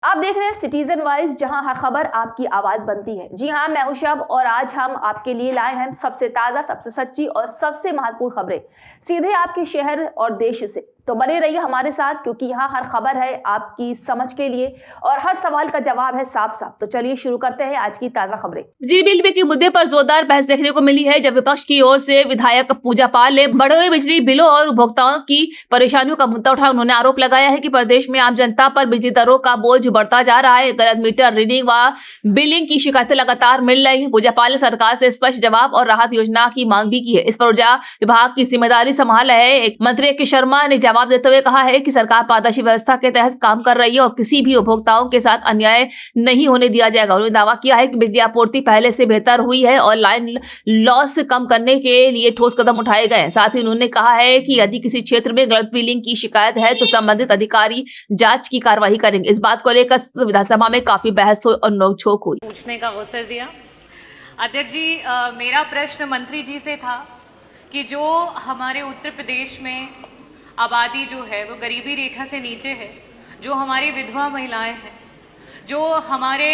आप देख रहे हैं सिटीजन वाइज, जहां हर खबर आपकी आवाज बनती है। जी हां, मैं हूं शब और आज हम आपके लिए लाए हैं सबसे ताजा, सबसे सच्ची और सबसे महत्वपूर्ण खबरें सीधे आपके शहर और देश से। तो बने रहिए हमारे साथ, क्योंकि यहाँ हर खबर है आपकी समझ के लिए और हर सवाल का जवाब है साफ साफ। तो चलिए शुरू करते हैं आज की ताजा खबरें। बिजली बिल के मुद्दे पर जोरदार बहस देखने को मिली है, जब विपक्ष की ओर से विधायक पूजा पाल ने बढ़े हुए बिजली बिलों और उपभोक्ताओं की परेशानियों का मुद्दा उठाया। उन्होंने आरोप लगाया है कि प्रदेश में आम जनता पर बिजली दरों का बोझ बढ़ता जा रहा है। गलत मीटर रीडिंग व बिलिंग की शिकायतें लगातार मिल रही है। पूजा पाल ने सरकार से स्पष्ट जवाब और राहत योजना की मांग भी की है। इस पर ऊर्जा विभाग की जिम्मेदारी संभाल रहे मंत्री के शर्मा ने जवाब देते हुए कहा है कि सरकार पारदर्शी व्यवस्था के तहत काम कर रही है और किसी भी उपभोक्ताओं के साथ अन्याय नहीं होने दिया जाएगा। उन्होंने दावा किया है कि बिजली आपूर्ति पहले से बेहतर हुई है और लाइन लॉस कम करने के लिए ठोस कदम उठाए गए हैं। साथ ही उन्होंने कहा है कि यदि किसी क्षेत्र में गलत बिलिंग की शिकायत है तो संबंधित अधिकारी जांच की कार्रवाई करेंगे। इस बात को लेकर विधानसभा में काफी बहस और नोकझोंक हुई। पूछने का अवसर दिया। अध्यक्ष जी, मेरा प्रश्न मंत्री जी से था कि जो हमारे उत्तर प्रदेश में आबादी जो है वो गरीबी रेखा से नीचे है, जो हमारी विधवा महिलाएं हैं, जो हमारे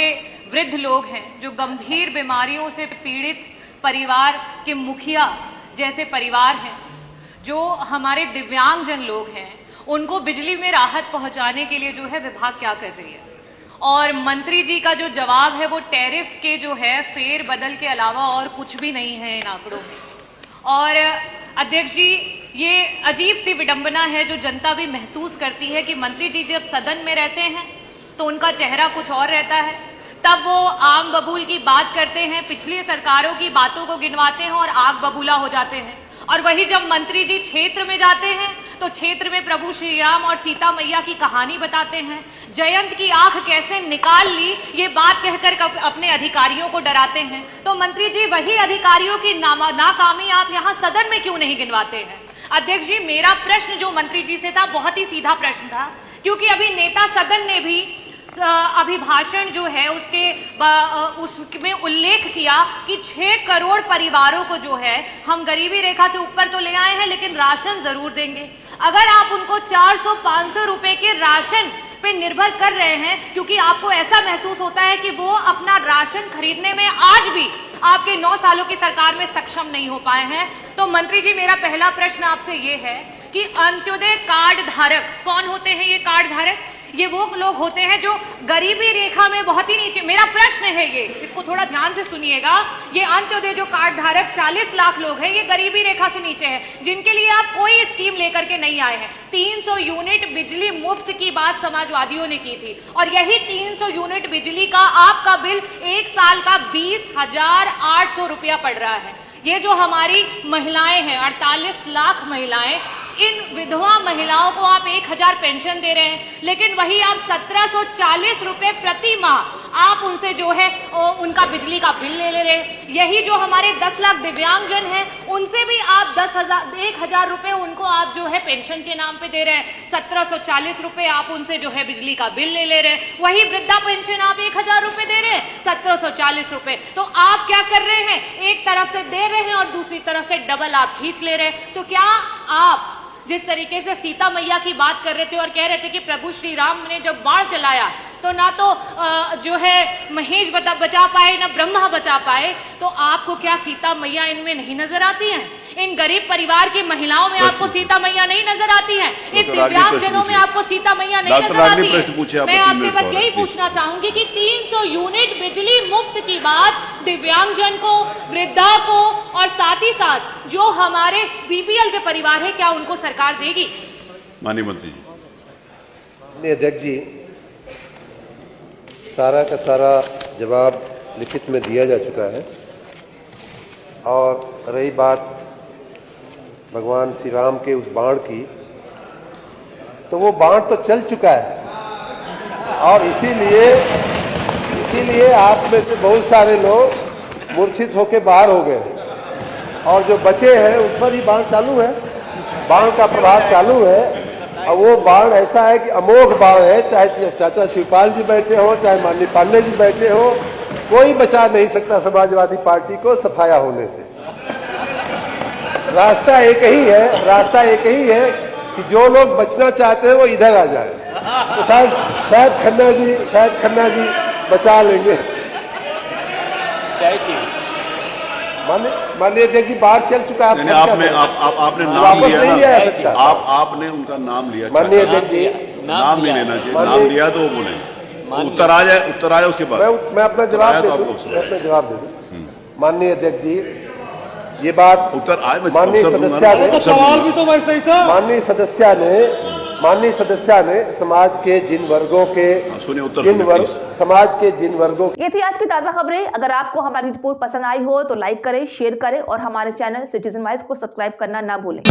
वृद्ध लोग हैं, जो गंभीर बीमारियों से पीड़ित परिवार के मुखिया जैसे परिवार हैं, जो हमारे दिव्यांगजन लोग हैं, उनको बिजली में राहत पहुंचाने के लिए जो है विभाग क्या कर रही है। और मंत्री जी का जो जवाब है वो टैरिफ के जो है फेर बदल के अलावा और कुछ भी नहीं है इन आंकड़ों में। और अध्यक्ष जी, ये अजीब सी विडंबना है जो जनता भी महसूस करती है कि मंत्री जी जब सदन में रहते हैं तो उनका चेहरा कुछ और रहता है, तब वो आम बबूल की बात करते हैं, पिछली सरकारों की बातों को गिनवाते हैं और आग बबूला हो जाते हैं। और वही जब मंत्री जी क्षेत्र में जाते हैं तो क्षेत्र में प्रभु श्री राम और सीता मैया की कहानी बताते हैं। जयंत की आंख कैसे निकाल ली ये बात कहकर अपने अधिकारियों को डराते हैं। तो मंत्री जी, वही अधिकारियों की नाकामी आप यहाँ सदन में क्यों नहीं गिनवाते हैं? अध्यक्ष जी, मेरा प्रश्न जो मंत्री जी से था बहुत ही सीधा प्रश्न था, क्योंकि अभी नेता सदन ने भी अभिभाषण जो है उसमें उल्लेख किया कि 6 करोड़ परिवारों को जो है हम गरीबी रेखा से ऊपर तो ले आए हैं लेकिन राशन जरूर देंगे। अगर आप उनको 400-500 रुपए के राशन पे निर्भर कर रहे हैं, क्योंकि आपको ऐसा महसूस होता है कि वो अपना राशन खरीदने में आज भी आपके 9 सालों की सरकार में सक्षम नहीं हो पाए हैं, तो मंत्री जी मेरा पहला प्रश्न आपसे ये है कि अंत्योदय कार्ड धारक कौन होते हैं? ये कार्ड धारक ये वो लोग होते हैं जो गरीबी रेखा में बहुत ही नीचे। मेरा प्रश्न है ये, इसको थोड़ा ध्यान से सुनिएगा। ये अंत्योदय जो कार्ड धारक 40 लाख लोग हैं, ये गरीबी रेखा से नीचे हैं, जिनके लिए आप कोई स्कीम लेकर के नहीं आए हैं। 300 यूनिट बिजली मुफ्त की बात समाजवादियों ने की थी और यही 300 यूनिट बिजली का आपका बिल 1 साल का 20,800 रुपया पड़ रहा है। ये जो हमारी महिलाएं हैं, 48 लाख महिलाएं, इन विधवा महिलाओं को आप 1,000 पेंशन दे रहे हैं, लेकिन वही आप 1740 रुपए प्रति माह आप उनसे जो है उनका बिजली का बिल ले रहे हैं। यही जो हमारे 10 लाख दिव्यांगजन हैं, उनसे भी आप 1,000 रुपए उनको आप जो है पेंशन के नाम पे दे रहे हैं। 1740 रुपए आप उनसे जो है बिजली का बिल ले रहे हैं। वही वृद्धा पेंशन आप 1,000 रुपए दे रहे हैं, 1740 रुपए। तो आप क्या कर रहे हैं? एक तरफ से दे रहे हैं और दूसरी तरफ से डबल आप खींच ले रहे हैं। तो क्या आप जिस तरीके से सीता मैया की बात कर रहे थे और कह रहे थे कि प्रभु श्री राम ने जब बाण चलाया तो ना तो जो है महेश बचा पाए ना ब्रह्मा बचा पाए, तो आपको क्या सीता मैया इनमें नहीं नजर आती हैं? इन गरीब परिवार की महिलाओं में आपको सीता मैया नहीं नजर आती है? इन दिव्यांगजनों में आपको सीता मैया नहीं नजर आती है? मैं आपसे बस यही पूछना चाहूंगी कि 300 यूनिट बिजली मुफ्त की बात दिव्यांगजन को, वृद्धा को और साथ ही साथ जो हमारे बीपीएल के परिवार है, क्या उनको सरकार देगी? माननीय मंत्री जी। अध्यक्ष जी, सारा का सारा जवाब लिखित में दिया जा चुका है। और रही बात भगवान श्री राम के उस बाण की, तो वो बाण तो चल चुका है और इसीलिए आप में से बहुत सारे लोग मूर्छित होकर बाहर हो गए और जो बचे हैं उस पर ही बाण चालू है, बाण का प्रभाव चालू है। और वो बाण ऐसा है कि अमोघ बाण है, चाहे चाचा शिवपाल जी बैठे हो, चाहे माननीय पांडे जी बैठे हो, कोई बचा नहीं सकता समाजवादी पार्टी को सफाया होने से। रास्ता एक ही है कि जो लोग बचना चाहते हैं वो इधर आ जाए। तो शायद शायद खन्ना जी बचा लेंगे। माननीय अध्यक्ष जी, बाढ़ चल चुका है। आपने नाम लिया ना, आपने उनका नाम लिया। माननीय अध्यक्ष जी, नाम नहीं लेना चाहिए, नाम लिया तो वो बोले, उत्तर आ जाए उसके बाद मैं अपना जवाब दे दूं। माननीय अध्यक्ष जी, ये बात उत्तर आए, माननीय सदस्य ने, सवाल भी तो वैसे ही था। माननीय सदस्य ने समाज के जिन वर्गों के समाज के जिन वर्गों ये थी आज की ताजा खबरें। अगर आपको हमारी रिपोर्ट पसंद आई हो तो लाइक करें, शेयर करें और हमारे चैनल सिटीजन वाइज को सब्सक्राइब करना ना भूलें।